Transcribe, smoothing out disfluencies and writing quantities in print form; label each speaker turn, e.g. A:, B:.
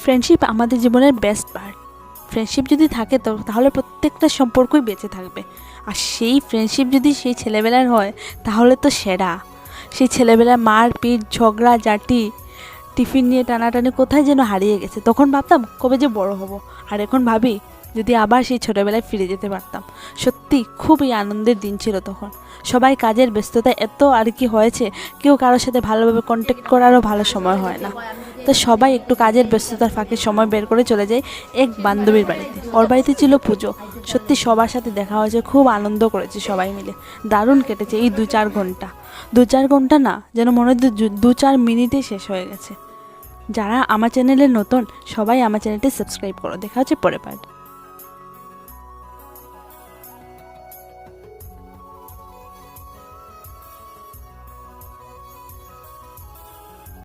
A: Friendship আমাদের জীবনের best part. Friendship যদি থাকে তো তাহলে প্রত্যেকটা সম্পর্কই বেঁচে থাকবে। আর সেই ফ্রেন্ডশিপ যদি সেই ছেলেবেলার হয় তাহলে তো সেরা। সেই ছেলেবেলার মারপিট, ঝগড়া ঝাঁটি, টিফিন নিয়ে টানাটানি কোথায় যেন হারিয়ে গেছে। তখন ভাবতাম কবে যে বড় হব, আর এখন ভাবি যদি আবার সেই ছোটোবেলায় ফিরে যেতে পারতাম। সত্যি খুবই আনন্দের দিন ছিল তখন। সবাই কাজের ব্যস্ততা এত আর কি হয়েছে, কেউ কারোর সাথে ভালোভাবে কন্ট্যাক্ট করারও ভালো সময় হয় না। তো সবাই একটু কাজের ব্যস্ততার ফাঁকে সময় বের করে চলে যায় এক বান্ধবীর বাড়িতে। ওর বাড়িতে ছিল পুজো। সত্যি সবার সাথে দেখা হয়েছে, খুব আনন্দ করেছি সবাই মিলে। দারুণ কেটেছে এই 2-4 ঘন্টা। 2-4 ঘন্টা না, যেন মনে হয় 2-4 মিনিটে শেষ হয়ে গেছে। যারা আমার চ্যানেলে নতুন, সবাই আমার চ্যানেলটি সাবস্ক্রাইব করো। দেখা হচ্ছে পরের পার্ট।